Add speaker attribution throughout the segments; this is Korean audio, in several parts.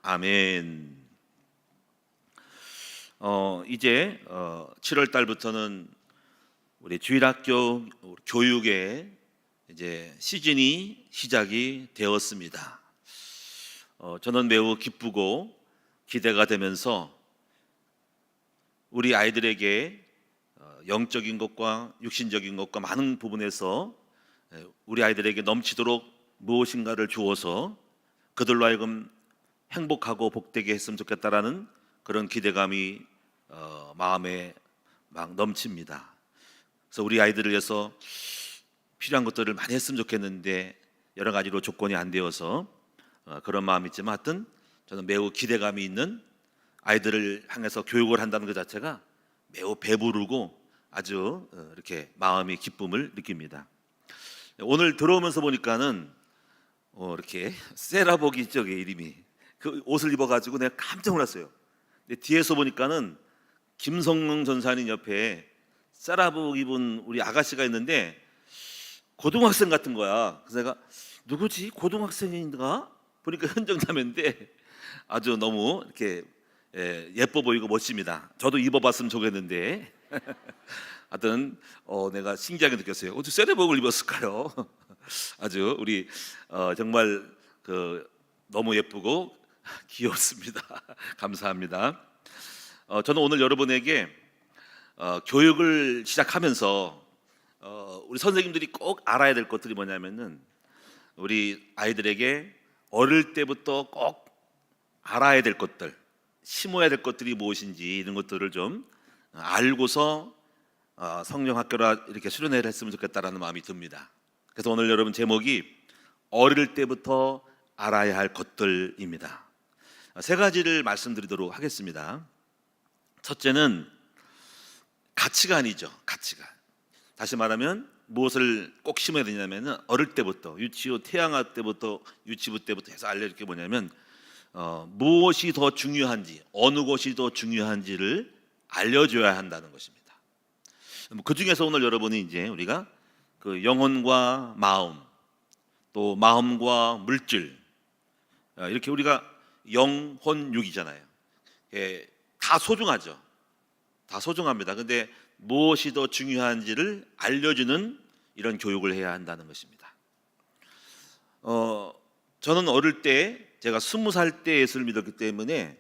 Speaker 1: 아멘. 이제 7월 달부터는 우리 주일학교 교육의 이제 시즌이 시작이 되었습니다. 저는 매우 기쁘고 기대가 되면서 우리 아이들에게 영적인 것과 육신적인 것과 많은 부분에서 우리 아이들에게 넘치도록 무엇인가를 주어서 그들로 하여금 행복하고 복되게 했으면 좋겠다라는 그런 기대감이 마음에 막 넘칩니다. 그래서 우리 아이들을 위해서 필요한 것들을 많이 했으면 좋겠는데 여러 가지로 조건이 안 되어서 그런 마음이 있지만 하여튼 저는 매우 기대감이 있는 아이들을 향해서 교육을 한다는 것 자체가 매우 배부르고 아주 이렇게 마음의 기쁨을 느낍니다. 오늘 들어오면서 보니까는 이렇게 세라복이 저게 이름이 그 옷을 입어가지고 내가 깜짝 놀랐어요. 근데 뒤에서 보니까는 김성능 전사님 옆에 세라복 입은 우리 아가씨가 있는데 고등학생 같은 거야. 그래서 내가 누구지? 고등학생인가? 보니까 현정자매인데 아주 너무 이렇게 예뻐 보이고 멋집니다. 저도 입어봤으면 좋겠는데 하여튼 내가 신기하게 느꼈어요. 어떻게 세라복을 입었을까요? 아주 우리 정말 너무 예쁘고 귀엽습니다. 감사합니다. 저는 오늘 여러분에게 교육을 시작하면서 우리 선생님들이 꼭 알아야 될 것들이 뭐냐면은 우리 아이들에게 어릴 때부터 꼭 알아야 될 것들, 심어야 될 것들이 무엇인지 이런 것들을 좀 알고서 성령학교라 이렇게 수련회를 했으면 좋겠다라는 마음이 듭니다. 그래서 오늘 여러분 제목이 어릴 때부터 알아야 할 것들입니다. 세 가지를 말씀드리도록 하겠습니다. 첫째는 가치관이죠. 가치관. 다시 말하면 무엇을 꼭 심어야 되냐면 어릴 때부터 유치원 태양아 때부터 유치부 때부터 해서 알려줄 게 뭐냐면 무엇이 더 중요한지 어느 것이 더 중요한지를 알려줘야 한다는 것입니다. 그 중에서 오늘 여러분이 이제 우리가 그 영혼과 마음 또 마음과 물질 이렇게 우리가 영혼육이잖아요. 다 소중하죠. 다 소중합니다. 근데 무엇이 더 중요한지를 알려주는 이런 교육을 해야 한다는 것입니다. 저는 어릴 때 제가 20살 때 예수를 믿었기 때문에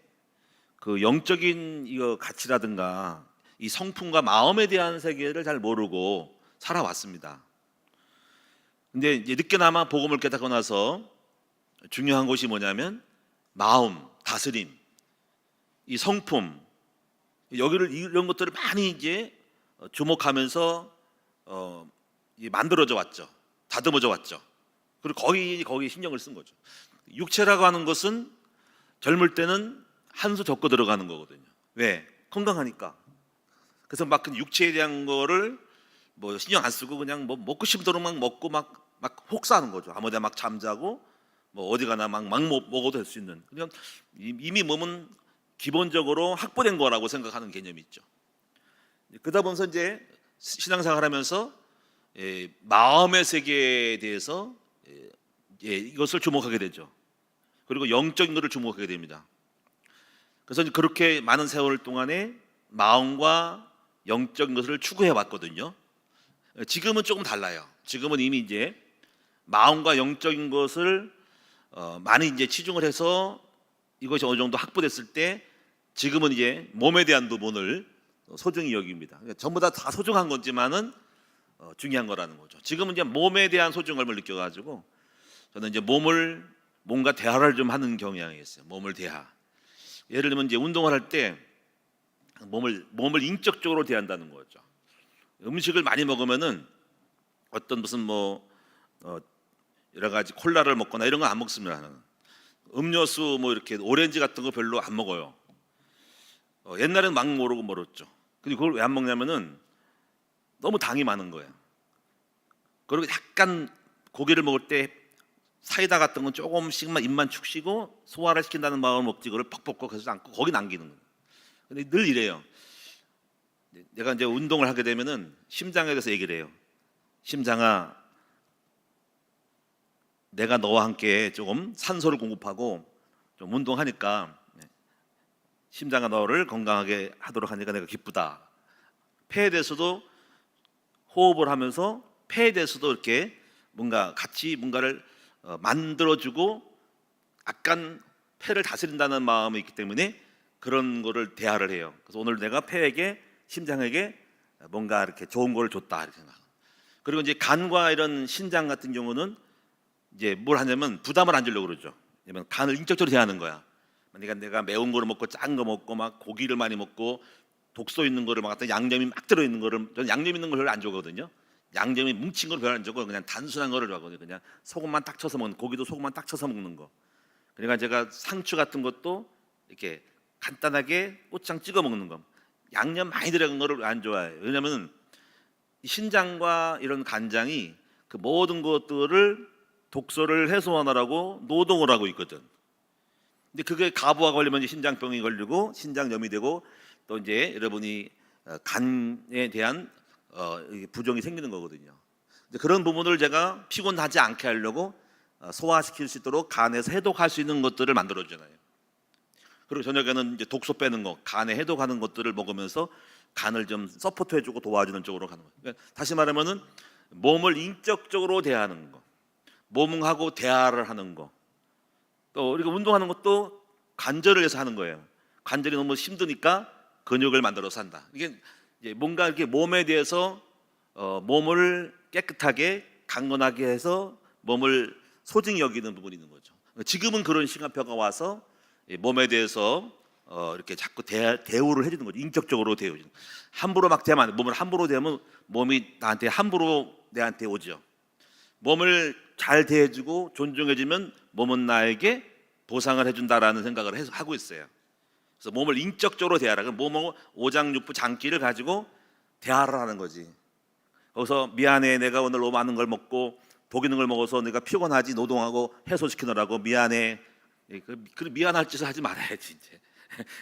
Speaker 1: 그 영적인 이거 가치라든가 이 성품과 마음에 대한 세계를 잘 모르고 살아왔습니다. 근데 이제 늦게나마 복음을 깨닫고 나서 중요한 것이 뭐냐면 마음, 다스림, 이 성품 여기를 이런 것들을 많이 이제 주목하면서 만들어져 왔죠. 다듬어져 왔죠. 그리고 거기 신경을 쓴 거죠. 육체라고 하는 것은 젊을 때는 한 수 적고 들어가는 거거든요. 왜? 건강하니까. 그래서 막 육체에 대한 거를 뭐 신경 안 쓰고 그냥 뭐 먹고 싶도록 막 먹고 막 혹사하는 거죠. 아무데나 막 잠자고 뭐 어디 가나 막 먹어도 될 수 있는. 그냥 이미 몸은 기본적으로 확보된 거라고 생각하는 개념이 있죠. 그러다 보면서 이제 신앙생활하면서 마음의 세계에 대해서 이것을 주목하게 되죠. 그리고 영적인 것을 주목하게 됩니다. 그래서 그렇게 많은 세월 동안에 마음과 영적인 것을 추구해 왔거든요. 지금은 조금 달라요. 지금은 이미 이제 마음과 영적인 것을 많이 이제 치중을 해서 이것이 어느 정도 확보됐을 때 지금은 이제 몸에 대한 부분을 소중히 여깁니다. 전부 다 소중한 거지만은 중요한 거라는 거죠. 지금은 이제 몸에 대한 소중함을 느껴가지고 저는 이제 몸과 대화를 좀 하는 경향이 있어요. 몸을 대화. 예를 들면 이제 운동을 할 때 몸을 인격적으로 대한다는 거죠. 음식을 많이 먹으면은 어떤 무슨 뭐 여러 가지 콜라를 먹거나 이런 거 안 먹습니다. 음료수 뭐 이렇게 오렌지 같은 거 별로 안 먹어요. 옛날에는 막 모르고 멀었죠. 근데 그걸 왜 안 먹냐면은 너무 당이 많은 거예요. 그리고 약간 고기를 먹을 때 사이다 같은 건 조금씩만 입만 축 쉬고 소화를 시킨다는 마음을 먹지 그걸 퍽퍽퍽 해서 않고 거기 남기는 거예요. 근데 늘 이래요. 내가 이제 운동을 하게 되면은 심장에 대해서 얘기를 해요. 심장아, 내가 너와 함께 조금 산소를 공급하고 좀 운동하니까 심장아 너를 건강하게 하도록 하니까 내가 기쁘다. 폐에 대해서도 호흡을 하면서 폐에 대해서도 이렇게 뭔가 같이 뭔가를 만들어주고 약간 폐를 다스린다는 마음이 있기 때문에 그런 거를 대화를 해요. 그래서 오늘 내가 폐에게 심장에게 뭔가 이렇게 좋은 거를 줬다 이렇게 생각. 그리고 이제 간과 이런 신장 같은 경우는 이제 뭘 하냐면 부담을 안 주려고 그러죠. 왜냐면 간을 인격적으로 대하는 거야. 그러니까 내가 매운 거를 먹고 짠 거 먹고 막 고기를 많이 먹고 독소 있는 거를 막 갖다 양념이 막 들어 있는 거를, 저는 양념 있는 걸 별로 안 좋아하거든요. 양념이 뭉친 걸 별로 안 좋아하고 그냥 단순한 거를 좋아하거든요. 그냥 소금만 딱 쳐서 먹는, 고기도 소금만 딱 쳐서 먹는 거. 그러니까 제가 상추 같은 것도 이렇게 간단하게 고추장 찍어 먹는 거. 양념 많이 들어간 거를 안 좋아해요. 왜냐하면 신장과 이런 간장이 그 모든 것들을 독소를 해소하느라고 노동을 하고 있거든. 근데 그게 가부가 걸리면 이제 신장병이 걸리고 신장염이 되고 또 이제 여러분이 간에 대한 부종이 생기는 거거든요. 그런 부분을 제가 피곤하지 않게 하려고 소화시킬 수 있도록 간에서 해독할 수 있는 것들을 만들어주잖아요. 그리고 저녁에는 이제 독소 빼는 거, 간에 해독하는 것들을 먹으면서 간을 좀 서포트해주고 도와주는 쪽으로 가는 거예요. 그러니까 다시 말하면은 몸을 인격적으로 대하는 거, 몸하고 대화를 하는 거, 또 우리가 운동하는 것도 관절을 해서 하는 거예요. 관절이 너무 힘드니까 근육을 만들어서 한다. 이게 이제 뭔가 이렇게 몸에 대해서 몸을 깨끗하게 강건하게 해서 몸을 소중히 여기는 부분이 있는 거죠. 지금은 그런 시간표가 와서 몸에 대해서 이렇게 자꾸 대우를 해주는 거죠. 인격적으로 대우죠. 함부로 막 대면 안 돼. 몸을 함부로 대면 몸이 나한테 함부로 내한테 오죠. 몸을 잘 대해주고 존중해주면 몸은 나에게 보상을 해준다라는 생각을 하고 있어요. 그래서 몸을 인격적으로 대하라. 몸하고 오장육부 장기를 가지고 대화를 하는 거지. 거기서 미안해, 내가 오늘 너무 많은 걸 먹고 독 있는 걸 먹어서 내가 피곤하지, 노동하고 해소시키느라고 미안해. 그 미안할 짓을 하지 말아야지 이제.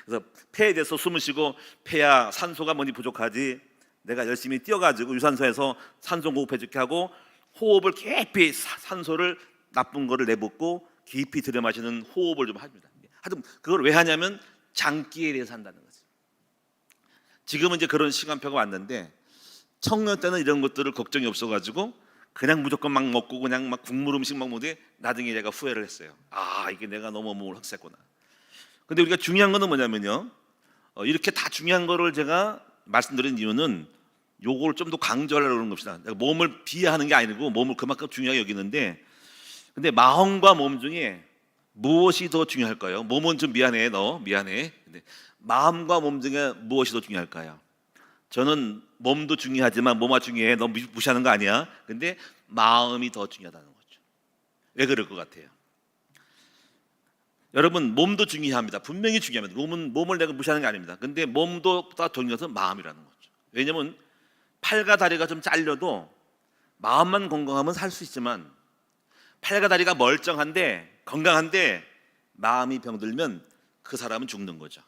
Speaker 1: 그래서 폐에 대해서 숨을 쉬고, 폐야 산소가 많이 부족하지, 내가 열심히 뛰어가지고 유산소에서 산소 공급해줄게 하고 호흡을 깊이 산소를 나쁜 거를 내뱉고 깊이 들여마시는 호흡을 좀 합니다. 하여튼 그걸 왜 하냐면 장기에 대해서 한다는 거죠. 지금은 이제 그런 시간표가 왔는데 청년 때는 이런 것들을 걱정이 없어가지고 그냥 무조건 막 먹고 그냥 막 국물 음식 막 먹는데 나중에 내가 후회를 했어요. 아, 이게 내가 너무 몸을 흑색구나. 근데 우리가 중요한 거는 뭐냐면요, 이렇게 다 중요한 거를 제가 말씀드린 이유는 요걸 좀 더 강조하려고 그러는 겁니다. 내가 몸을 비하하는 게 아니고 몸을 그만큼 중요하게 여기는데, 근데 마음과 몸 중에 무엇이 더 중요할까요? 몸은 좀 미안해, 너 미안해. 근데 마음과 몸 중에 무엇이 더 중요할까요? 저는 몸도 중요하지만 몸아 중요해, 너 무시하는 거 아니야. 근데 마음이 더 중요하다는 거죠. 왜 그럴 것 같아요? 여러분, 몸도 중요합니다. 분명히 중요합니다. 몸을 내가 무시하는 게 아닙니다. 근데 몸도 더 중요한 것은 마음이라는 거죠. 왜냐하면 팔과 다리가 좀 잘려도 마음만 건강하면 살 수 있지만, 팔과 다리가 멀쩡한데 건강한데 마음이 병들면 그 사람은 죽는 거죠.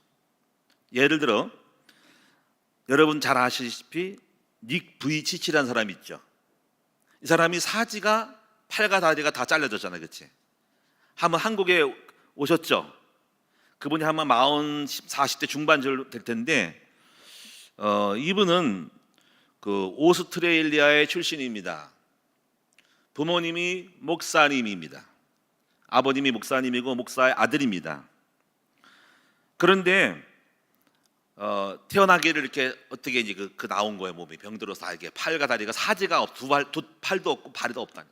Speaker 1: 예를 들어 여러분 잘 아시다시피 닉 부이치치라는 사람이 있죠. 이 사람이 사지가 팔과 다리가 다 잘려졌잖아요, 그렇지? 한번 한국에 오셨죠? 그분이 아마 40, 40대 중반 될 텐데 이분은 그 오스트레일리아의 출신입니다. 부모님이 목사님입니다. 아버님이 목사님이고 목사의 아들입니다. 그런데 태어나기를 이렇게 어떻게 이제 그 나온 거예요. 몸이 병들어서 이게 팔과 다리가 사지가 두 팔도 없고 발도 없다니.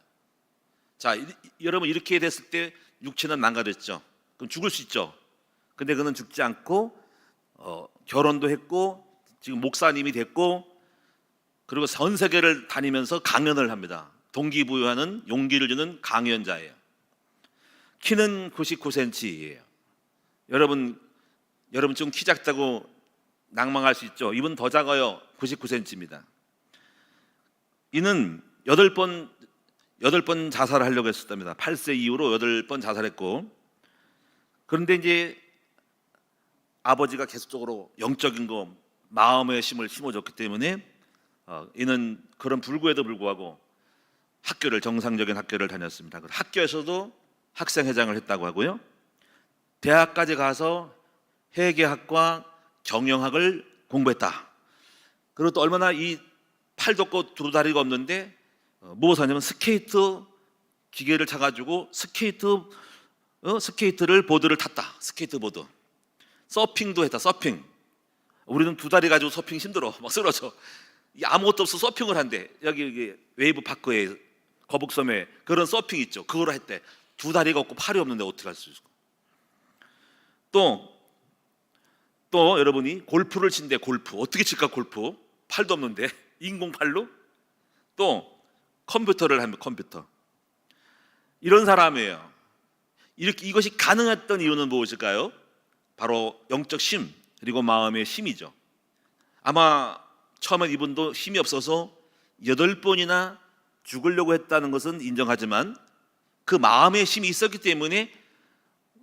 Speaker 1: 자, 여러분 이렇게 됐을 때 육체는 망가졌죠. 그럼 죽을 수 있죠. 근데 그는 죽지 않고 결혼도 했고 지금 목사님이 됐고, 그리고 전 세계를 다니면서 강연을 합니다. 동기부여하는 용기를 주는 강연자예요. 키는 99cm예요. 여러분 좀 키 작다고 낭망할 수 있죠. 이분 더 작아요. 99cm입니다. 이는 8번 자살을 하려고 했었답니다. 8세 이후로 8번 자살했고, 그런데 이제 아버지가 계속적으로 영적인 거, 마음의 힘을 심어줬기 때문에 이는 그런 불구에도 불구하고 정상적인 학교를 다녔습니다. 학교에서도 학생회장을 했다고 하고요. 대학까지 가서 회계학과 경영학을 공부했다. 그리고 또 얼마나 이 팔도 없고 두 다리가 없는데 무엇을 하냐면 스케이트 기계를 차가지고 스케이트를 보드를 탔다. 스케이트보드. 서핑도 했다. 서핑. 우리는 두 다리 가지고 서핑 힘들어. 막 쓰러져. 아무것도 없어 서핑을 한대. 여기 웨이브 파크에 거북섬에 그런 서핑 있죠. 그거를 했대. 두 다리가 없고 팔이 없는데 어떻게 할 수 있을까? 또 여러분이 골프를 친대. 골프 어떻게 칠까? 골프 팔도 없는데 인공팔로. 또 컴퓨터를 하면 컴퓨터. 이런 사람이에요. 이것이 가능했던 이유는 무엇일까요? 바로 영적 심 그리고 마음의 심이죠. 아마 처음엔 이분도 힘이 없어서 8번이나 죽으려고 했다는 것은 인정하지만 그 마음의 심이 있었기 때문에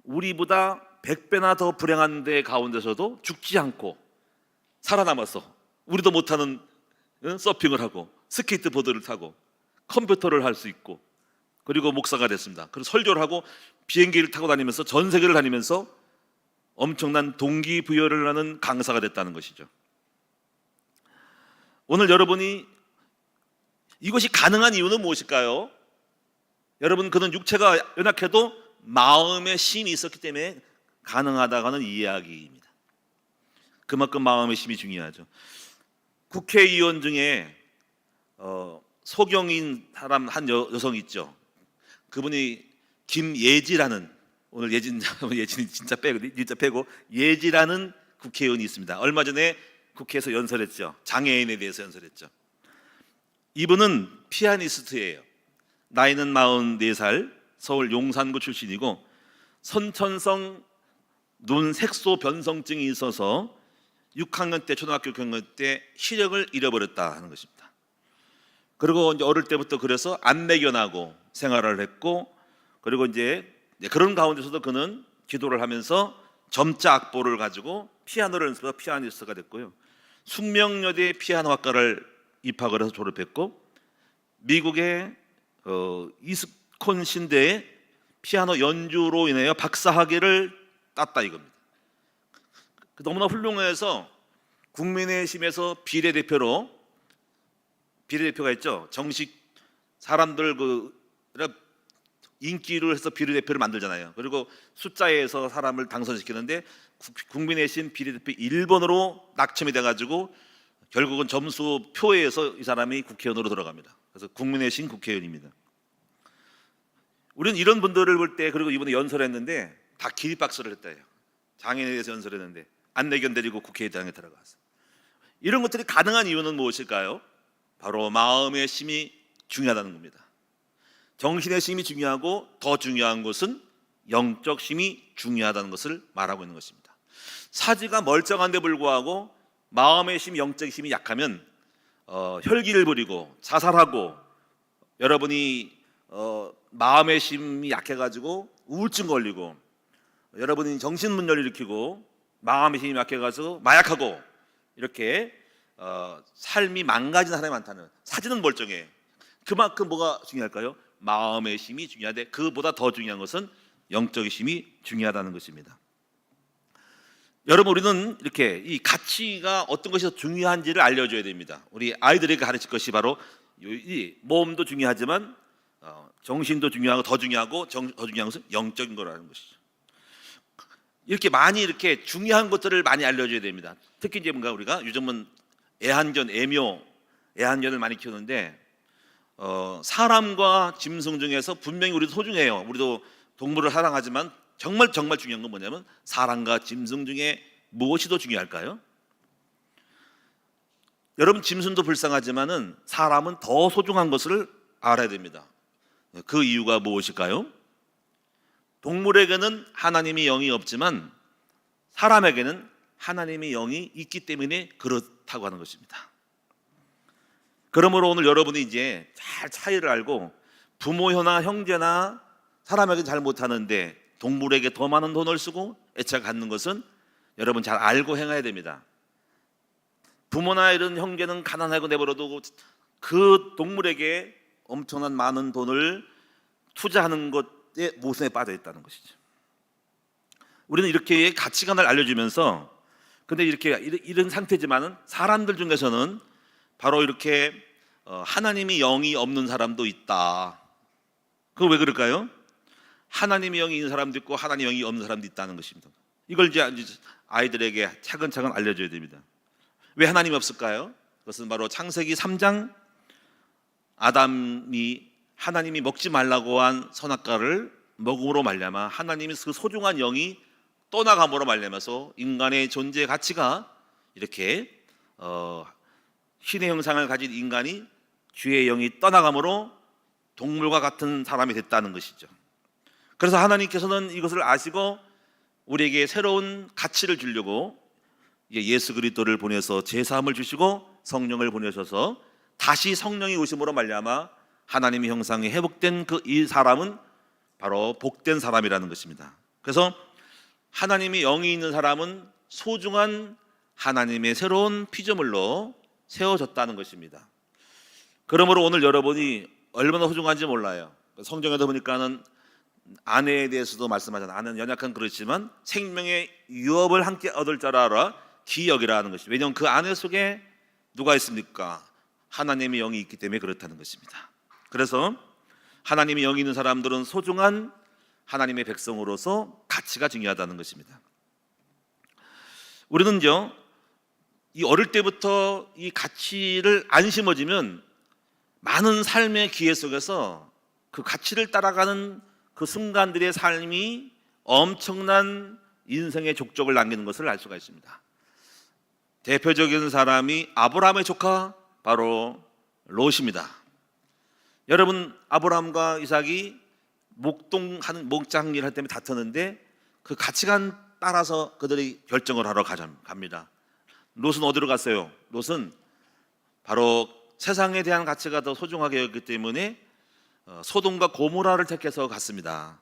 Speaker 1: 우리보다 100배나 더 불행한 데 가운데서도 죽지 않고 살아남았어. 우리도 못하는 서핑을 하고 스케이트보드를 타고 컴퓨터를 할 수 있고 그리고 목사가 됐습니다. 그리고 설교를 하고 비행기를 타고 다니면서 전 세계를 다니면서 엄청난 동기부여를 하는 강사가 됐다는 것이죠. 오늘 여러분이 이것이 가능한 이유는 무엇일까요? 여러분, 그는 육체가 연약해도 마음의 심이 있었기 때문에 가능하다고 하는 이야기입니다. 그만큼 마음의 심이 중요하죠. 국회의원 중에 소경인 사람 한 여성 있죠. 그분이 김예지라는, 오늘 예진이 진짜 빼고 예지라는 국회의원이 있습니다. 얼마 전에 국회에서 연설했죠. 장애인에 대해서 연설했죠. 이분은 피아니스트예요. 나이는 44살, 서울 용산구 출신이고 선천성 눈 색소 변성증이 있어서 6학년 때, 초등학교 경영 때 시력을 잃어버렸다 하는 것입니다. 그리고 이제 어릴 때부터 그래서 안내견하고 생활을 했고, 그리고 이제 그런 가운데서도 그는 기도를 하면서 점자 악보를 가지고 피아노를 연습해서 피아니스트가 됐고요. 숙명여대 피아노학과를 입학을 해서 졸업했고, 미국의 이스콘신대의 피아노 연주로 인하여 박사학위를 땄다 이겁니다. 너무나 훌륭해서 국민의힘에서 비례대표가 있죠. 정식 사람들 인기를 해서 비례대표를 만들잖아요. 그리고 숫자에서 사람을 당선시키는데 국민의힘 비례대표 1번으로 낙첨이 돼가지고 결국은 점수표에서 이 사람이 국회의원으로 들어갑니다. 그래서 국민의힘 국회의원입니다. 우리는 이런 분들을 볼 때, 그리고 이번에 연설했는데 다 기립박수를 했다요. 장애인에 대해서 연설했는데 안내견 데리고 국회의장에 들어가서. 이런 것들이 가능한 이유는 무엇일까요? 바로 마음의 심이 중요하다는 겁니다. 정신의 심이 중요하고 더 중요한 것은 영적 심이 중요하다는 것을 말하고 있는 것입니다. 사지가 멀쩡한데 불구하고 마음의 심, 영적 힘이 약하면 혈기를 부리고 자살하고, 여러분이 마음의 심이 약해가지고 우울증 걸리고, 여러분이 정신분열을 일으키고 마음의 힘이 약해가지고 마약하고, 이렇게 삶이 망가지는 사람이 많다는. 사지는 멀쩡해. 그만큼 뭐가 중요할까요? 마음의 심이 중요한데 그보다 더 중요한 것은 영적인 심이 중요하다는 것입니다. 여러분, 우리는 이렇게 이 가치가 어떤 것이 더 중요한지를 알려줘야 됩니다. 우리 아이들에게 가르칠 것이 바로 이 몸도 중요하지만 정신도 중요하고 더 중요한 것은 영적인 거라는 것이죠. 이렇게 많이 이렇게 중요한 것들을 많이 알려줘야 됩니다. 특히 이제 뭔가 우리가 요즘은 애완견을 많이 키우는데 사람과 짐승 중에서 분명히 우리도 소중해요. 우리도 동물을 사랑하지만 정말 중요한 건 뭐냐면 사람과 짐승 중에 무엇이 더 중요할까요? 여러분, 짐승도 불쌍하지만은 사람은 더 소중한 것을 알아야 됩니다. 그 이유가 무엇일까요? 동물에게는 하나님의 영이 없지만 사람에게는 하나님의 영이 있기 때문에 그렇다고 하는 것입니다. 그러므로 오늘 여러분이 이제 잘 차이를 알고, 부모나 형제나 사람에게 잘 못하는데 동물에게 더 많은 돈을 쓰고 애착을 갖는 것은 여러분 잘 알고 행해야 됩니다. 부모나 이런 형제는 가난하고 내버려두고 그 동물에게 엄청난 많은 돈을 투자하는 것에 모순에 빠져 있다는 것이죠. 우리는 이렇게 가치관을 알려주면서, 근데 이렇게 이런 상태지만은 사람들 중에서는 바로 이렇게 하나님이 영이 없는 사람도 있다. 그거 왜 그럴까요? 하나님의 영이 있는 사람도 있고 하나님의 영이 없는 사람도 있다는 것입니다. 이걸 이제 아이들에게 차근차근 알려줘야 됩니다. 왜 하나님이 없을까요? 그것은 바로 창세기 3장 아담이 하나님이 먹지 말라고 한 선악과를 먹음으로 말미암아 하나님의 그 소중한 영이 떠나감으로 말미암아서 인간의 존재 가치가 이렇게 신의 형상을 가진 인간이 주의 영이 떠나감으로 동물과 같은 사람이 됐다는 것이죠. 그래서 하나님께서는 이것을 아시고 우리에게 새로운 가치를 주려고 예수 그리스도를 보내서 제사함을 주시고 성령을 보내셔서 다시 성령이 오심으로 말미암아 하나님의 형상이 회복된 이 사람은 바로 복된 사람이라는 것입니다. 그래서 하나님의 영이 있는 사람은 소중한 하나님의 새로운 피조물로 세워졌다는 것입니다. 그러므로 오늘 여러분이 얼마나 소중한지 몰라요. 성경에도 보니까는 아내에 대해서도 말씀하잖아요. 아내는 연약한 그렇지만 생명의 유업을 함께 얻을 줄 알아 기여기라는 것이. 왜냐하면 그 아내 속에 누가 있습니까? 하나님의 영이 있기 때문에 그렇다는 것입니다. 그래서 하나님의 영이 있는 사람들은 소중한 하나님의 백성으로서 가치가 중요하다는 것입니다. 우리는요, 이 어릴 때부터 이 가치를 안 심어지면 많은 삶의 기회 속에서 그 가치를 따라가는 그 순간들의 삶이 엄청난 인생의 족적을 남기는 것을 알 수가 있습니다. 대표적인 사람이 아브라함의 조카 바로 롯입니다. 여러분, 아브라함과 이삭이 목장 일할 때문에 다퉜는데 그 가치관 따라서 그들이 결정을 하러 갑니다. 롯은 어디로 갔어요? 롯은 바로 세상에 대한 가치가 더 소중하게 여겼기 때문에 소돔과 고모라를 택해서 갔습니다.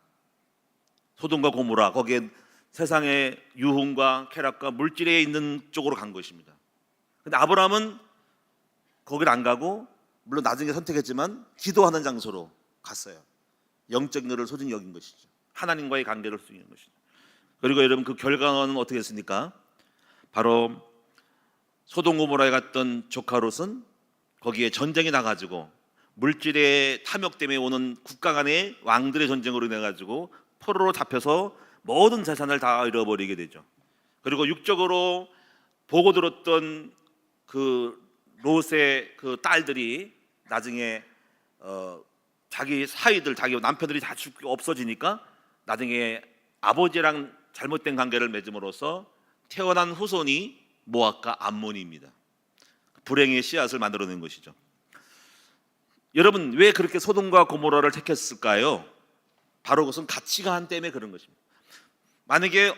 Speaker 1: 소돔과 고모라, 거기에 세상의 유흥과 쾌락과 물질에 있는 쪽으로 간 것입니다. 근데 아브라함은 거기를 안 가고 물론 나중에 선택했지만 기도하는 장소로 갔어요. 영적인 것을 소중히 여긴 것이죠. 하나님과의 관계를 소중히 여긴 것이죠. 그리고 여러분, 그 결과는 어떻게 했습니까? 바로 소돔 고모라에 갔던 조카 롯은 거기에 전쟁이 나가지고 물질의 탐욕 때문에 오는 국가 간의 왕들의 전쟁으로 인해 가지고 포로로 잡혀서 모든 재산을 다 잃어버리게 되죠. 그리고 육적으로 보고 들었던 그 롯의 그 딸들이 나중에 자기 사위들, 자기 남편들이 다 죽고 없어지니까 나중에 아버지랑 잘못된 관계를 맺음으로써 태어난 후손이 모압과 암몬입니다. 불행의 씨앗을 만들어낸 것이죠. 여러분, 왜 그렇게 소돔과 고모라를 택했을까요? 바로 그것은 가치관 때문에 그런 것입니다. 만약에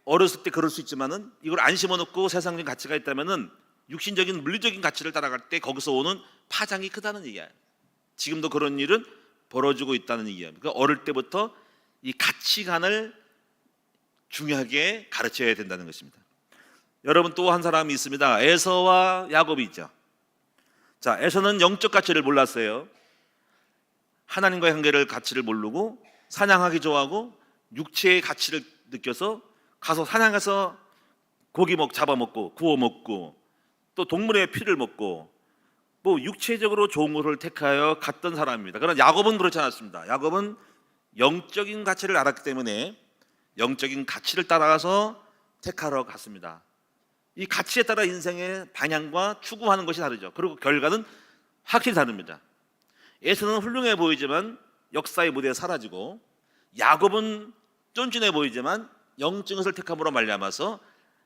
Speaker 1: 어렸을 때 그럴 수 있지만은 이걸 안 심어놓고 세상적인 가치가 있다면은 육신적인 물리적인 가치를 따라갈 때 거기서 오는 파장이 크다는 얘기예요. 지금도 그런 일은 벌어지고 있다는 얘기예요. 그러니까 어릴 때부터 이 가치관을 중요하게 가르쳐야 된다는 것입니다. 여러분, 또 한 사람이 있습니다. 에서와 야곱이 있죠. 자, 에서는 영적 가치를 몰랐어요. 하나님과의 관계를 가치를 모르고 사냥하기 좋아하고 육체의 가치를 느껴서 가서 사냥해서 고기 잡아먹고 구워 먹고 또 동물의 피를 먹고 뭐 육체적으로 좋은 것을 택하여 갔던 사람입니다. 그러나 야곱은 그렇지 않았습니다. 야곱은 영적인 가치를 알았기 때문에 영적인 가치를 따라가서 택하러 갔습니다. 이 가치에 따라 인생의 방향과 추구하는 것이 다르죠. 그리고 결과는 확실히 다릅니다. 에서는 훌륭해 보이지만 역사의 무대에 사라지고, 야곱은 쫀쫀해 보이지만 영적인 것을 택함으로 말미암아서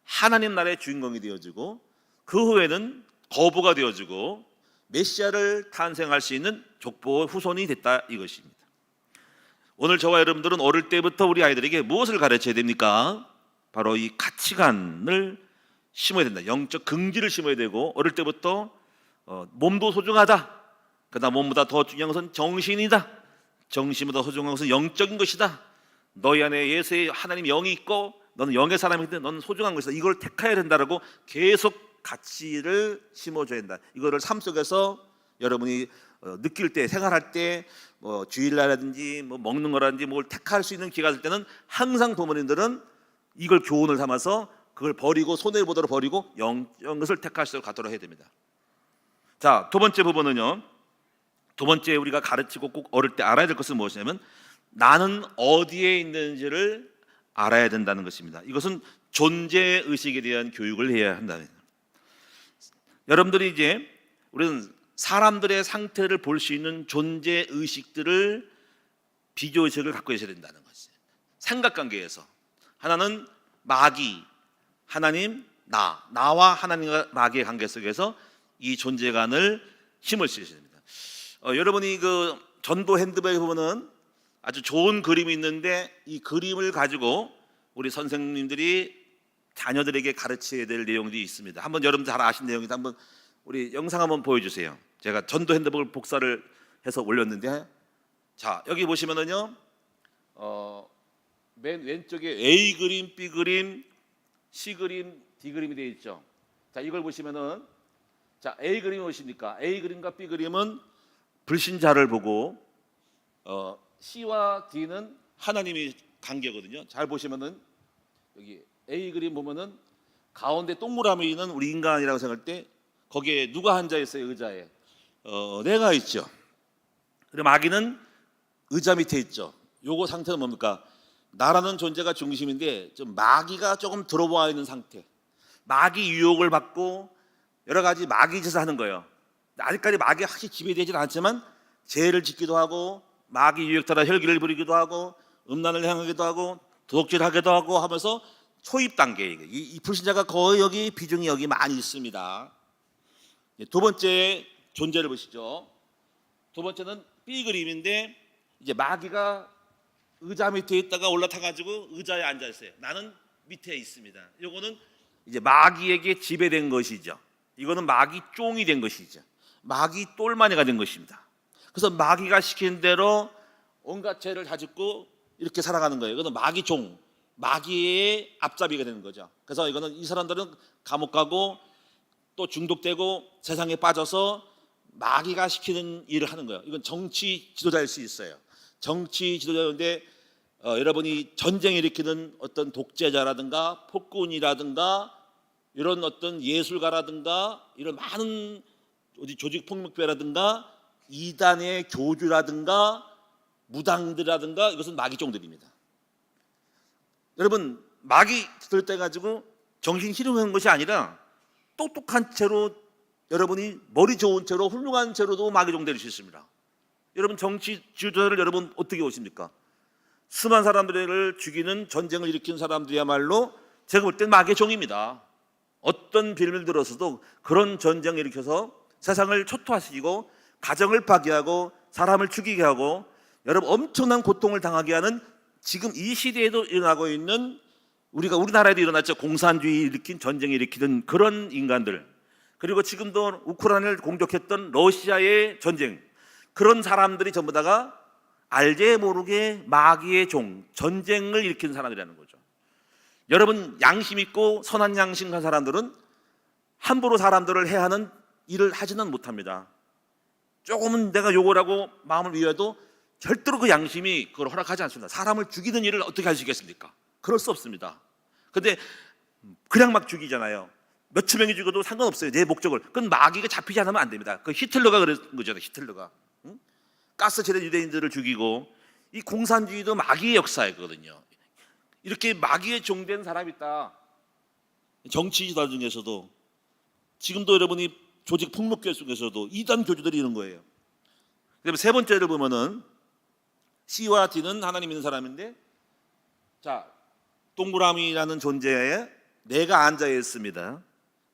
Speaker 1: 하나님 나라의 주인공이 되어지고, 그 후에는 거부가 되어지고 메시아를 탄생할 수 있는 족보의 후손이 됐다, 이것입니다. 오늘 저와 여러분들은 어릴 때부터 우리 아이들에게 무엇을 가르쳐야 됩니까? 바로 이 가치관을 심어야 된다. 영적 긍지를 심어야 되고, 어릴 때부터 몸도 소중하다. 그러나 몸보다 더 중요한 것은 정신이다. 정신보다 소중한 것은 영적인 것이다. 너희 안에 예수의 하나님 영이 있고 너는 영의 사람이기 때문에 너는 소중한 것이다. 이걸 택해야 된다라고 계속 가치를 심어줘야 된다. 이거를 삶 속에서 여러분이 느낄 때, 생활할 때, 주일날이라든지 먹는 거라든지 뭘 택할 수 있는 기회가 될 때는 항상 부모님들은 이걸 교훈을 삼아서 그걸 버리고 손해보도록 버리고 영적인 것을 택하시도록 갖도록 해야 됩니다. 자, 두 번째 부분은요. 두 번째 우리가 가르치고 꼭 어릴 때 알아야 될 것은 무엇이냐면 나는 어디에 있는지를 알아야 된다는 것입니다. 이것은 존재의식에 대한 교육을 해야 한다는 거예요. 여러분들이 이제 우리는 사람들의 상태를 볼 수 있는 존재의식들을 비교의식을 갖고 계셔야 된다는 거지. 삼각관계에서 하나는 마귀, 하나님, 나와 하나님과 마귀의 관계 속에서 이 존재관을 힘을 쓰셔야 됩니다. 여러분이 그 전도 핸드백에 보면은 아주 좋은 그림이 있는데 이 그림을 가지고 우리 선생님들이 자녀들에게 가르쳐야 될 내용들이 있습니다. 한번 여러분 잘 아신 내용인데 한번 우리 영상 한번 보여주세요. 제가 전도 핸드백을 복사를 해서 올렸는데, 자 여기 보시면은요, 맨 왼쪽에 A 그림, B 그림, C 그림, D 그림이 되어 있죠. 자 이걸 보시면은, 자 A 그림이 무엇입니까? A 그림과 B 그림은 불신자를 보고, C와 D는 하나님의 관계거든요. 잘 보시면은 여기 A 그림 보면은 가운데 동그라미 있는 우리 인간이라고 생각할 때 거기에 누가 앉아 있어요? 의자에 내가 있죠. 그리고 마귀는 의자 밑에 있죠. 요거 상태는 뭡니까? 나라는 존재가 중심인데 좀 마귀가 조금 들어와 있는 상태. 마귀 유혹을 받고 여러 가지 마귀 짓을 하는 거예요. 아직까지 마귀가 확실히 지배되지는 않지만 죄를 짓기도 하고 마귀 유혹 따라 혈기를 부리기도 하고 음란을 행하기도 하고 도둑질하기도 하고 하면서 초입 단계, 이 불신자가 거의 여기 비중이 여기 많이 있습니다. 두 번째 존재를 보시죠. 두 번째는 B 그림인데 이제 마귀가 의자 밑에 있다가 올라타 가지고 의자에 앉아 있어요. 나는 밑에 있습니다. 이거는 이제 마귀에게 지배된 것이죠. 이거는 마귀 쫑이 된 것이죠. 마귀 똘마니가 된 것입니다. 그래서 마귀가 시키는 대로 온갖 죄를 다 짓고 이렇게 살아가는 거예요. 이거는 마귀 종, 마귀의 앞잡이가 되는 거죠. 그래서 이거는 이 사람들은 감옥 가고 또 중독되고 세상에 빠져서 마귀가 시키는 일을 하는 거예요. 이건 정치 지도자일 수 있어요. 정치 지도자인데 여러분이 전쟁 일으키는 어떤 독재자라든가 폭군이라든가 이런 어떤 예술가라든가 이런 많은 조직 폭력배라든가 이단의 교주라든가 무당들이라든가 이것은 마귀종들입니다. 여러분 마귀 들 때 가지고 정신 희롱하는 것이 아니라 똑똑한 채로 여러분이 머리 좋은 채로 훌륭한 채로도 마귀종 될 수 있습니다. 여러분 정치 지도자를 여러분 어떻게 보십니까? 수많은 사람들을 죽이는 전쟁을 일으킨 사람들이야말로 제가 볼 땐 마귀의 종입니다. 어떤 빌미를 들어서도 그런 전쟁을 일으켜서 세상을 초토화시키고 가정을 파괴하고 사람을 죽이게 하고 여러분 엄청난 고통을 당하게 하는 지금 이 시대에도 일어나고 있는 우리나라에도 일어났죠. 공산주의 일으킨 전쟁을 일으키던 그런 인간들, 그리고 지금도 우크라이나를 공격했던 러시아의 전쟁, 그런 사람들이 전부 다가 알게 모르게 마귀의 종, 전쟁을 일으키는 사람들이라는 거죠. 여러분 양심 있고 선한 양심한 사람들은 함부로 사람들을 해하는 일을 하지는 못합니다. 조금은 내가 욕을 하고 마음을 위해도 절대로 그 양심이 그걸 허락하지 않습니다. 사람을 죽이는 일을 어떻게 할 수 있겠습니까? 그럴 수 없습니다. 근데 그냥 막 죽이잖아요. 몇천 명이 죽어도 상관없어요. 내 목적을. 그건 마귀가 잡히지 않으면 안 됩니다. 그 히틀러가 그런 거잖아요. 히틀러가 가스 제대 유대인들을 죽이고, 이 공산주의도 마귀의 역사이거든요. 이렇게 마귀의 종된 사람이 있다. 정치 지도자 중에서도 지금도 여러분이 조직 폭력교 속에서도 이단 교주들이 이런 거예요. 그다음에 세 번째를 보면은 C와 D는 하나님 있는 사람인데, 자 동그라미라는 존재에 내가 앉아 있습니다.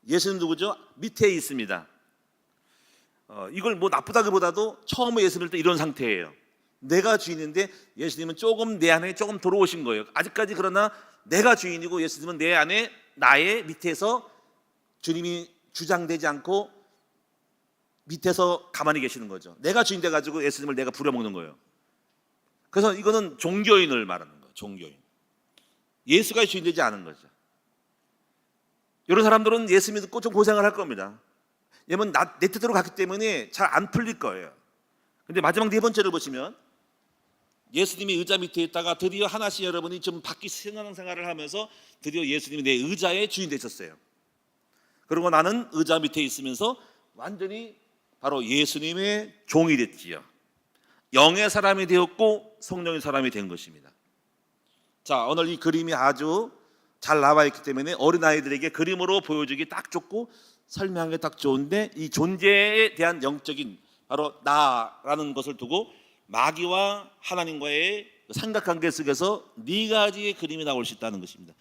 Speaker 1: 예수는 누구죠? 밑에 있습니다. 이걸 뭐 나쁘다기보다도 처음에 예수 믿을 때 이런 상태예요. 내가 주인인데 예수님은 조금 내 안에 조금 들어오신 거예요. 아직까지 그러나 내가 주인이고 예수님은 내 안에 나의 밑에서 주님이 주장되지 않고 밑에서 가만히 계시는 거죠. 내가 주인 돼가지고 예수님을 내가 부려먹는 거예요. 그래서 이거는 종교인을 말하는 거예요. 종교인. 예수가 주인 되지 않은 거죠. 이런 사람들은 예수 믿고 좀 고생을 할 겁니다. 왜냐면 내 뜻대로 갔기 때문에 잘 안 풀릴 거예요. 근데 마지막 네 번째를 보시면 예수님이 의자 밑에 있다가 드디어 하나씩 여러분이 좀 바퀴 신앙생활을 하면서 드디어 예수님이 내 의자의 주인 되셨어요. 그리고 나는 의자 밑에 있으면서 완전히 바로 예수님의 종이 됐지요. 영의 사람이 되었고 성령의 사람이 된 것입니다. 자, 오늘 이 그림이 아주 잘 나와 있기 때문에 어린아이들에게 그림으로 보여주기 딱 좋고 설명하기 딱 좋은데, 이 존재에 대한 영적인 바로 나라는 것을 두고 마귀와 하나님과의 삼각관계 속에서 네 가지의 그림이 나올 수 있다는 것입니다.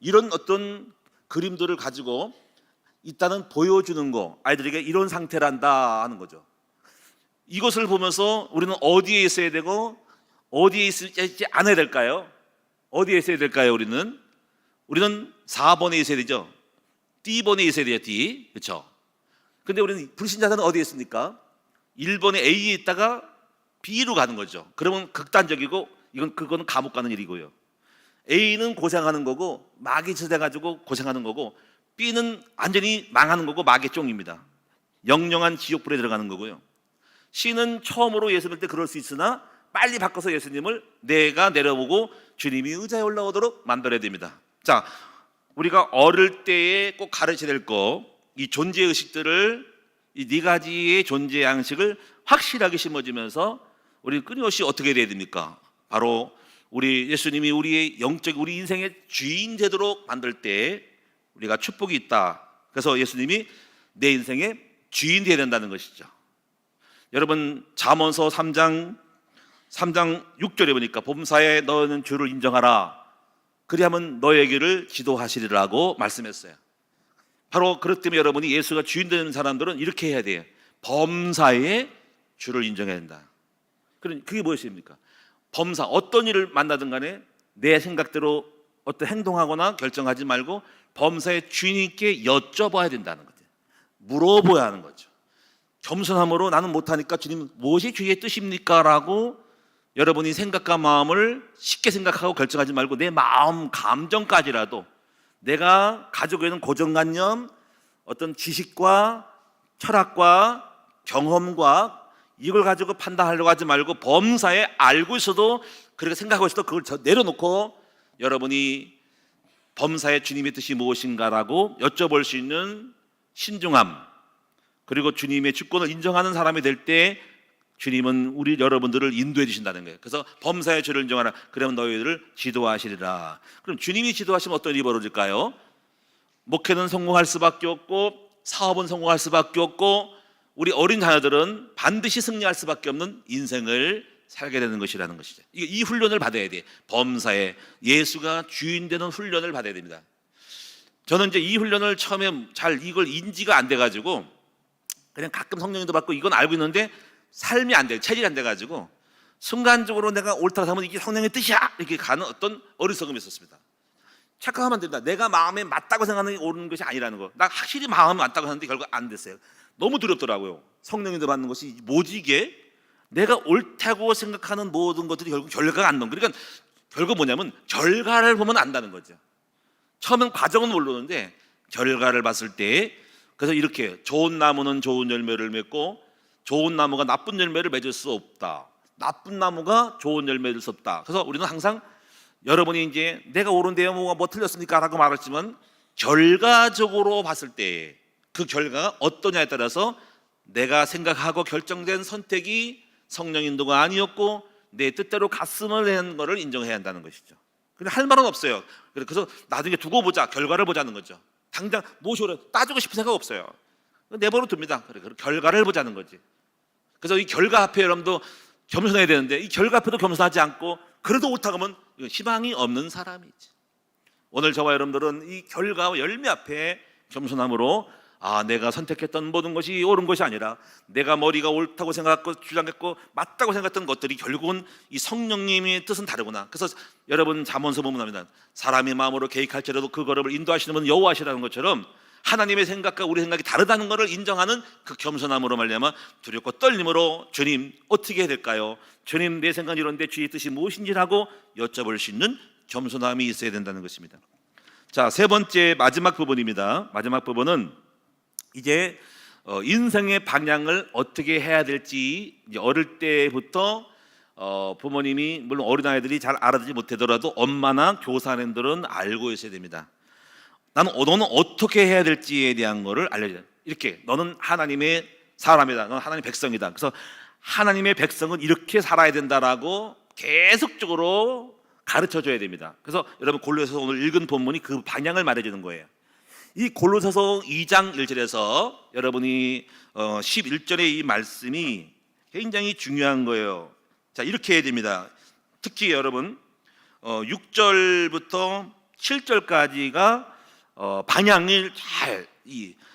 Speaker 1: 이런 어떤 그림들을 가지고 일단은 보여주는 거, 아이들에게 이런 상태란다 하는 거죠. 이것을 보면서 우리는 어디에 있어야 되고 어디에 있지 않아야 될까요? 어디에 있어야 될까요? 우리는 4번에 있어야 되죠. D번에 있어야 돼요. D, 그렇죠? 근데 우리는 불신자들은 어디에 있습니까? 1번에 A에 있다가 B로 가는 거죠. 그러면 극단적이고 그거는 감옥 가는 일이고요. A는 고생하는 거고 마귀 쳐대가지고 고생하는 거고, B는 완전히 망하는 거고 마귀 쫑입니다. 영영한 지옥불에 들어가는 거고요. C는 처음으로 예수 믿을 때 그럴 수 있으나 빨리 바꿔서 예수님을 내가 내려보고 주님이 의자에 올라오도록 만들어야 됩니다. 자, 우리가 어릴 때에 꼭 가르쳐야 될 거, 이 존재의식들을, 이 네 가지의 존재 양식을 확실하게 심어주면서 우리 끊임없이 어떻게 돼야 됩니까? 바로 우리 예수님이 우리의 영적, 우리 인생의 주인 되도록 만들 때 우리가 축복이 있다. 그래서 예수님이 내 인생의 주인 되어야 된다는 것이죠. 여러분, 잠언서 3장 6절에 보니까 범사에 너는 주를 인정하라, 그리하면 너에게를 지도하시리라고 말씀했어요. 바로 그렇기 때문에 여러분이 예수가 주인 되는 사람들은 이렇게 해야 돼요. 범사에 주를 인정해야 된다. 그게 무엇입니까? 범사, 어떤 일을 만나든 간에 내 생각대로 어떤 행동하거나 결정하지 말고 범사의 주인께 여쭤봐야 된다는 거죠. 물어봐야 하는 거죠. 겸손함으로 나는 못하니까 주님 무엇이 주의 뜻입니까? 라고 여러분이 생각과 마음을 쉽게 생각하고 결정하지 말고 내 마음, 감정까지라도 내가 가지고 있는 고정관념, 어떤 지식과 철학과 경험과 이걸 가지고 판단하려고 하지 말고 범사에 알고 있어도, 그렇게 생각하고 있어도 그걸 내려놓고 여러분이 범사의 주님의 뜻이 무엇인가라고 여쭤볼 수 있는 신중함, 그리고 주님의 주권을 인정하는 사람이 될 때 주님은 우리 여러분들을 인도해 주신다는 거예요. 그래서 범사의 주를 인정하라, 그러면 너희들을 지도하시리라. 그럼 주님이 지도하시면 어떤 일이 벌어질까요? 목회는 성공할 수밖에 없고 사업은 성공할 수밖에 없고 우리 어린 자녀들은 반드시 승리할 수밖에 없는 인생을 살게 되는 것이라는 것이죠. 이 훈련을 받아야 돼. 범사에 예수가 주인 되는 훈련을 받아야 됩니다. 저는 이제 이 훈련을 처음에 잘 이걸 인지가 안 돼가지고 그냥 가끔 성령님도 받고 이건 알고 있는데 삶이 안 돼요. 체질이 안 돼가지고 순간적으로 내가 옳다고 하면 이게 성령의 뜻이야 이렇게 가는 어떤 어리석음이 있었습니다. 착각하면 됩니다. 내가 마음에 맞다고 생각하는 게 옳은 것이 아니라는 거. 나 확실히 마음에 맞다고 하는데 결국 안 됐어요. 너무 두렵더라고요. 성령님도 받는 것이 뭐지 이게? 내가 옳다고 생각하는 모든 것들이 결국 결과가 안 나온. 그러니까 결국 뭐냐면 결과를 보면 안다는 거죠. 처음엔 과정은 모르는데 결과를 봤을 때, 그래서 이렇게 좋은 나무는 좋은 열매를 맺고 좋은 나무가 나쁜 열매를 맺을 수 없다. 나쁜 나무가 좋은 열매를 맺을 수 없다. 그래서 우리는 항상 여러분이 이제 내가 옳은데요 뭐 틀렸습니까? 라고 말했지만 결과적으로 봤을 때 그 결과가 어떠냐에 따라서 내가 생각하고 결정된 선택이 성령 인도가 아니었고 내 뜻대로 갔음을 낸 거를 인정해야 한다는 것이죠. 근데 할 말은 없어요. 그래서 나중에 두고 보자, 결과를 보자는 거죠. 당장 무엇이 옳아 따지고 싶은 생각 없어요. 내버려 둡니다. 그래, 결과를 보자는 거지. 그래서 이 결과 앞에 여러분도 겸손해야 되는데 이 결과 앞에도 겸손하지 않고 그래도 옳다고 하면 희망이 없는 사람이지. 오늘 저와 여러분들은 이 결과와 열매 앞에 겸손함으로 내가 선택했던 모든 것이 옳은 것이 아니라 내가 머리가 옳다고 생각했고 주장했고 맞다고 생각했던 것들이 결국은 이 성령님의 뜻은 다르구나. 그래서 여러분 잠언서 보면 합니다. 사람이 마음으로 계획할지라도 그 걸음을 인도하시는 분은 여호와시라는 것처럼 하나님의 생각과 우리 생각이 다르다는 것을 인정하는 그 겸손함으로 말미암아 두렵고 떨림으로 주님 어떻게 해야 될까요? 주님 내 생각은 이런데 주의 뜻이 무엇인지라고 여쭤볼 수 있는 겸손함이 있어야 된다는 것입니다. 자, 세 번째 마지막 부분입니다. 마지막 부분은 이제 인생의 방향을 어떻게 해야 될지 이제 어릴 때부터 부모님이 물론 어린아이들이 잘 알아듣지 못하더라도 엄마나 교사님들은 알고 있어야 됩니다. 너는 어떻게 해야 될지에 대한 거를 알려줘야 돼. 이렇게 너는 하나님의 사람이다. 너는 하나님의 백성이다. 그래서 하나님의 백성은 이렇게 살아야 된다라고 계속적으로 가르쳐줘야 됩니다. 그래서 여러분 골로새서 오늘 읽은 본문이 그 방향을 말해주는 거예요. 이 골로새서 2장 1절에서 여러분이 11절의 이 말씀이 굉장히 중요한 거예요. 자, 이렇게 해야 됩니다. 특히 여러분 6절부터 7절까지가 방향을 잘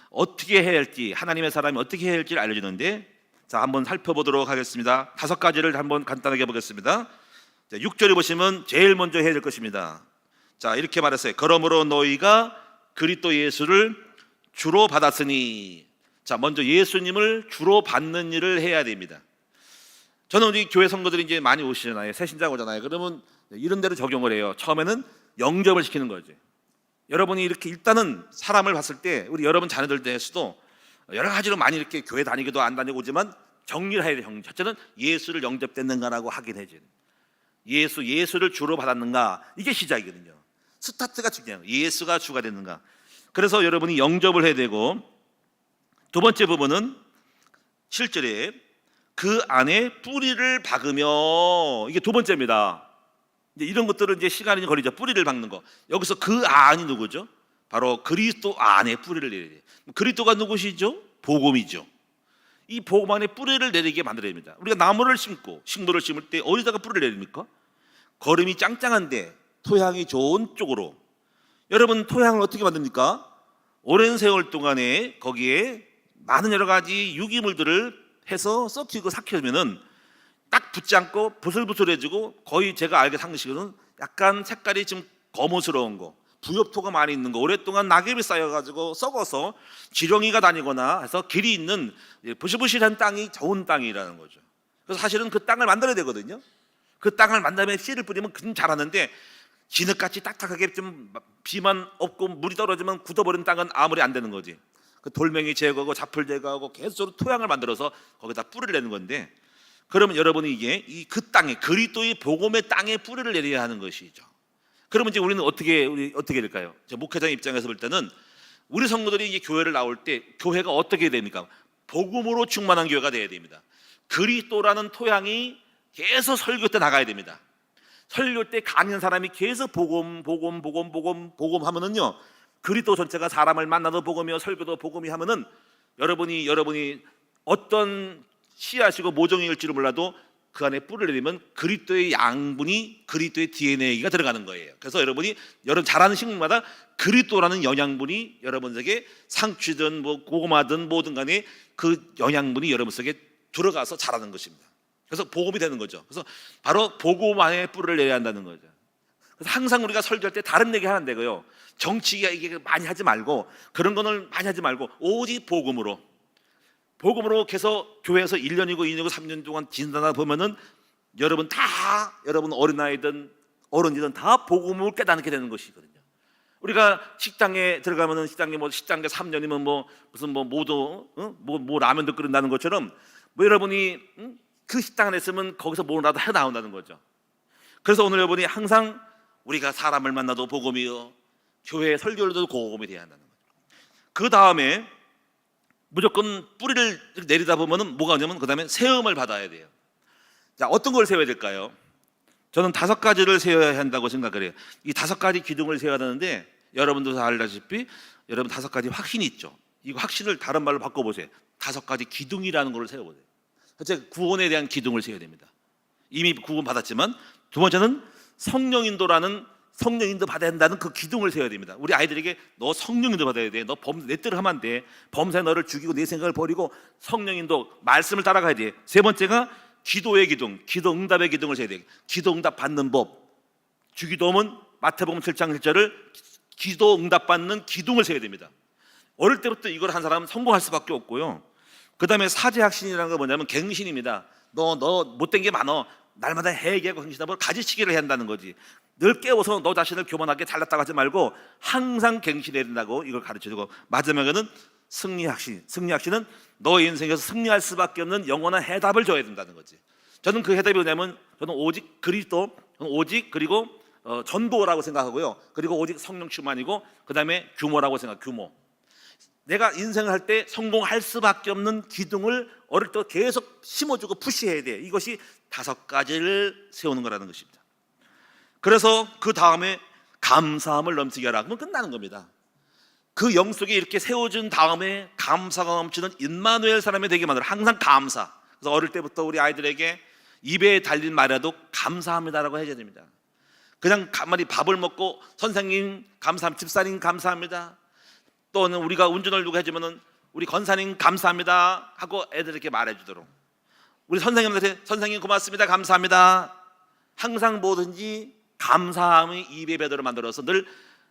Speaker 1: 어떻게 해야 할지, 하나님의 사람이 어떻게 해야 할지를 알려주는데, 자, 한번 살펴보도록 하겠습니다. 5가지를 한번 간단하게 보겠습니다. 자, 6절에 보시면 제일 먼저 해야 될 것입니다. 자, 이렇게 말했어요. 그러므로 너희가 그리스도 예수를 주로 받았으니. 자, 먼저 예수님을 주로 받는 일을 해야 됩니다. 저는 우리 교회 성도들이 이제 많이 오시잖아요. 새신자가 오잖아요. 그러면 이런 대로 적용을 해요. 처음에는 영접을 시키는 거죠. 여러분이 이렇게 일단은 사람을 봤을 때 우리 여러분 자녀들 대해서도 여러 가지로 많이 이렇게 교회 다니기도 안 다니고 오지만 정리를 해야 돼요. 첫째는 예수를 영접됐는가라고 확인해 줘야 돼요. 예수를 주로 받았는가, 이게 시작이거든요. 스타트가 중요해요. 예수가 주가 됐는가. 그래서 여러분이 영접을 해야 되고, 두 번째 부분은 7절에 그 안에 뿌리를 박으며, 이게 두 번째입니다. 이제 이런 것들은 이제 시간이 걸리죠. 뿌리를 박는 거. 여기서 그 안이 누구죠? 바로 그리스도 안에 뿌리를 내려야 돼요. 그리스도가 누구시죠? 복음이죠. 이 복음 안에 뿌리를 내리게 만들어야 됩니다. 우리가 나무를 심고 식물을 심을 때 어디다가 뿌리를 내립니까? 거름이 짱짱한데 토양이 좋은 쪽으로. 여러분, 토양을 어떻게 만듭니까? 오랜 세월 동안에 거기에 많은 여러 가지 유기물들을 해서 썩히고 삭혀주면은 딱 붙지 않고 부슬부슬해지고, 거의 제가 알게 상식으로는 약간 색깔이 좀 거무스러운 거, 부엽토가 많이 있는 거, 오랫동안 낙엽이 쌓여가지고 썩어서 지렁이가 다니거나 해서 길이 있는 부실부실한 땅이 좋은 땅이라는 거죠. 그래서 사실은 그 땅을 만들어야 되거든요. 그 땅을 만들면 씨를 뿌리면 좀 자라는데, 진흙같이 딱딱하게 좀 비만 없고 물이 떨어지면 굳어버린 땅은 아무리 안 되는 거지. 그 돌멩이 제거하고 잡풀 제거하고 계속 토양을 만들어서 거기다 뿌리를 내는 건데, 그러면 여러분이 이게 그 땅에, 그리스도의 복음의 땅에 뿌리를 내려야 하는 것이죠. 그러면 이제 우리는 어떻게 될까요? 목회자 입장에서 볼 때는 우리 성도들이 이제 교회를 나올 때 교회가 어떻게 됩니까? 복음으로 충만한 교회가 되어야 됩니다. 그리스도라는 토양이 계속 설교 때 나가야 됩니다. 설교 때 강의하는 사람이 계속 복음 하면은요, 그리스도 전체가 사람을 만나도 복음이요 설교도 복음이 하면은 여러분이 어떤 씨앗이고 모종일지를 몰라도 그 안에 뿌리를 내리면 그리스도의 양분이, 그리스도의 DNA가 들어가는 거예요. 그래서 여러분 자라는 식물마다 그리스도라는 영양분이 여러분에게 상추든 고구마든 뭐든 간에 그 영양분이 여러분 속에 들어가서 자라는 것입니다. 그래서 복음이 되는 거죠. 그래서 바로 복음 안에 뿌리를 내려야 한다는 거죠. 그래서 항상 우리가 설교할 때 다른 얘기 하면 되고요, 정치 이게 많이 하지 말고, 그런 거는 많이 하지 말고 오직 복음으로 계속 교회에서 1년이고 2년이고 3년 동안 지나다 보면은 여러분 어린아이든 어른이든 다 복음을 깨닫게 되는 것이거든요. 우리가 식당에 들어가면은 식당에 3년이면 무슨 모두 라면도 끓인다는 것처럼 여러분이 그 식당 안에 있으면 거기서 뭐라도 해 나온다는 거죠. 그래서 오늘 여러분이 항상 우리가 사람을 만나도 복음이요, 교회 설교를 복음이 돼야 한다는 거죠. 그 다음에 무조건 뿌리를 내리다 보면은 뭐가 오냐면 그 다음에 세움을 받아야 돼요. 자, 어떤 걸 세워야 될까요? 저는 5가지를 세워야 한다고 생각을 해요. 이 5가지 기둥을 세워야 되는데, 여러분도 다 알다시피 여러분 5가지 확신이 있죠. 이 확신을 다른 말로 바꿔보세요. 5가지 기둥이라는 걸 세워보세요. 첫째, 구원에 대한 기둥을 세워야 됩니다. 이미 구원 받았지만, 두 번째는 성령인도 받아야 한다는 그 기둥을 세워야 됩니다. 우리 아이들에게 너 성령인도 받아야 돼. 너 내 뜻을 하면 안 돼. 범사에 너를 죽이고 내 생각을 버리고 성령인도 말씀을 따라가야 돼. 세 번째가 기도의 기둥, 기도 응답의 기둥을 세워야 돼. 기도 응답 받는 법. 주기도문 마태복음 7장 1절을 기도 응답 받는 기둥을 세워야 됩니다. 어릴 때부터 이걸 한 사람은 성공할 수밖에 없고요. 그 다음에 사제학신이라는 건 뭐냐면 갱신입니다. 너 못된 게 많어. 날마다 회개하고 갱신하고 가지치기를 해야 한다는 거지. 늘 깨워서 너 자신을 교만하게 잘났다고 하지 말고 항상 갱신해야 된다고 이걸 가르쳐주고, 마지막에는 승리학신. 승리학신은 너의 인생에서 승리할 수밖에 없는 영원한 해답을 줘야 된다는 거지. 저는 그 해답이 뭐냐면 저는 오직 그리스도, 저는 오직 그리고 전도라고 생각하고요. 그리고 오직 성령 충만이고 그 다음에 규모라고 생각. 규모. 내가 인생을 할 때 성공할 수밖에 없는 기둥을 어릴 때 계속 심어주고 푸시해야 돼. 이것이 5가지를 세우는 거라는 것입니다. 그래서 그 다음에 감사함을 넘치게 하라. 그러면 끝나는 겁니다. 그 영 속에 이렇게 세워준 다음에 감사가 넘치는 임마누엘 사람이 되게 만들어. 항상 감사. 그래서 어릴 때부터 우리 아이들에게 입에 달린 말이라도 감사합니다라고 해줘야 됩니다. 그냥 가만히 밥을 먹고 선생님 감사합니다, 집사님 감사합니다, 또는 우리가 운전을 누가 해주면은 우리 권사님 감사합니다 하고 애들에게 말해주도록, 우리 선생님한테 선생님 고맙습니다, 감사합니다. 항상 뭐든지 감사함이 입에 배도록 만들어서 늘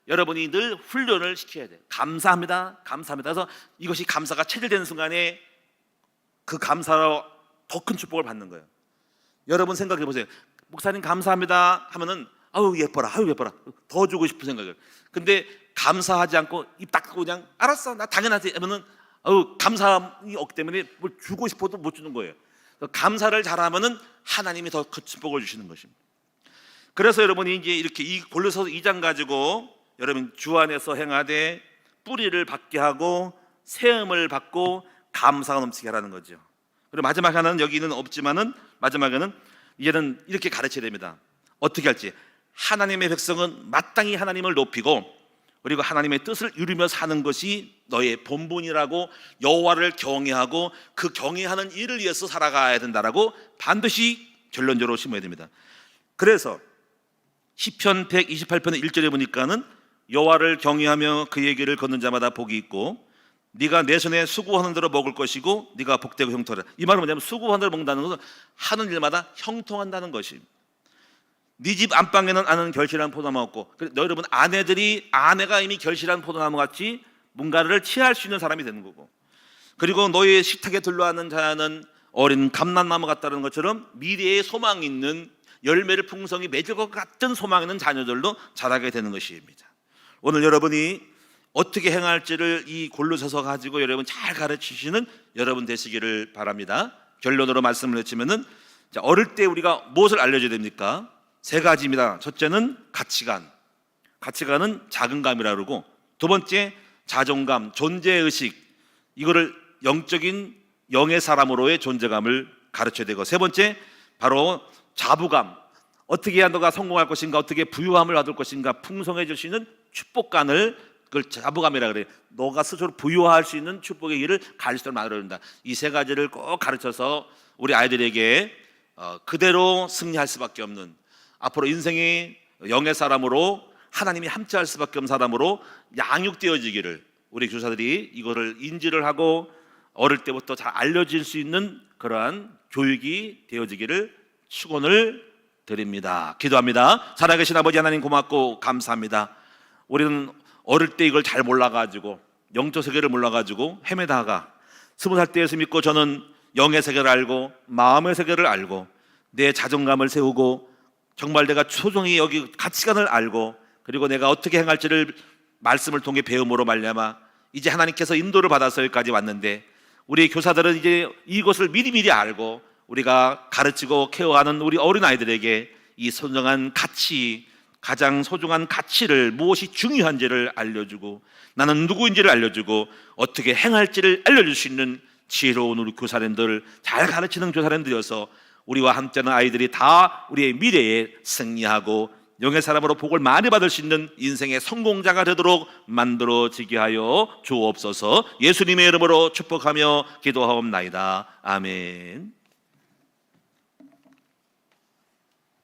Speaker 1: 여러분이 늘 훈련을 시켜야 돼요. 감사합니다, 감사합니다. 그래서 이것이 감사가 체질되는 순간에 그 감사로 더 큰 축복을 받는 거예요. 여러분 생각해 보세요. 목사님 감사합니다 하면은 아유 예뻐라, 아유 예뻐라, 더 주고 싶은 생각을. 근데 감사하지 않고 입 닫고 그냥 알았어 나 당연하지 하면은 아유 감사함이 없기 때문에 뭘 주고 싶어도 못 주는 거예요. 감사를 잘하면은 하나님이 더 큰 축복을 주시는 것입니다. 그래서 여러분이 이제 이렇게 이 골로새서 2장 가지고 여러분 주 안에서 행하되 뿌리를 받게 하고 세움을 받고 감사가 넘치게 하라는 거죠. 그리고 마지막 하나는 여기는 없지만은 마지막에는 이제는 이렇게 가르쳐야 됩니다. 어떻게 할지. 하나님의 백성은 마땅히 하나님을 높이고 그리고 하나님의 뜻을 이루며 사는 것이 너의 본분이라고, 여호와를 경외하고 그 경외하는 일을 위해서 살아가야 된다라고 반드시 결론적으로 심어야 됩니다. 그래서 시편 128편의 1절에 보니까는 여호와를 경외하며 그의 길을 걷는 자마다 복이 있고 네가 내 손에 수고하는 대로 먹을 것이고 네가 복되고 형통하라. 이 말은 뭐냐면 수고하는 대로 먹는다는 것은 하는 일마다 형통한다는 것입니다. 네 집 안방에는 아는 결실한 포도나무 없고, 여러분 아내가 이미 결실한 포도나무 같이 뭔가를 취할 수 있는 사람이 되는 거고, 그리고 너의 식탁에 둘러앉는 자는 어린 감람나무 같다는 것처럼 미래에 소망 있는 열매를 풍성히 맺을 것 같은 소망 있는 자녀들로 자라게 되는 것입니다. 오늘 여러분이 어떻게 행할지를 이 골로새서 가지고 여러분 잘 가르치시는 여러분 되시기를 바랍니다. 결론으로 말씀을 해치면은 어릴 때 우리가 무엇을 알려줘야 됩니까? 3가지입니다. 첫째는 가치관. 가치관은 자긍감이라고 그러고, 두 번째 자존감, 존재의식. 이거를 영적인 영의 사람으로의 존재감을 가르쳐야 되고, 세 번째 바로 자부감. 어떻게 해야 너가 성공할 것인가, 어떻게 부유함을 얻을 것인가, 풍성해질 수 있는 축복감을, 그걸 자부감이라 그래요. 너가 스스로 부유할 수 있는 축복의 길을 갈 수 있도록 만들어야 된다. 이 3가지를 꼭 가르쳐서 우리 아이들에게 그대로 승리할 수밖에 없는, 앞으로 인생이 영의 사람으로 하나님이 함께할 수밖에 없는 사람으로 양육되어지기를 우리 교사들이 이거를 인지를 하고 어릴 때부터 잘 알려질 수 있는 그러한 교육이 되어지기를 축원을 드립니다. 기도합니다. 살아계신 아버지 하나님 고맙고 감사합니다. 우리는 어릴 때 이걸 잘 몰라가지고 영적 세계를 몰라가지고 헤매다가 20살 때에서 믿고 저는 영의 세계를 알고 마음의 세계를 알고 내 자존감을 세우고 정말 내가 소중히 여기 가치관을 알고 그리고 내가 어떻게 행할지를 말씀을 통해 배움으로 말미암아 이제 하나님께서 인도를 받아서 여기까지 왔는데, 우리 교사들은 이제 이것을 미리미리 알고 우리가 가르치고 케어하는 우리 어린아이들에게 이 소중한 가치, 가장 소중한 가치를, 무엇이 중요한지를 알려주고 나는 누구인지를 알려주고 어떻게 행할지를 알려줄 수 있는 지혜로운 우리 교사님들, 잘 가르치는 교사님들이어서 우리와 함께하는 아이들이 다 우리의 미래에 승리하고 영의 사람으로 복을 많이 받을 수 있는 인생의 성공자가 되도록 만들어지게 하여 주옵소서. 예수님의 이름으로 축복하며 기도하옵나이다. 아멘.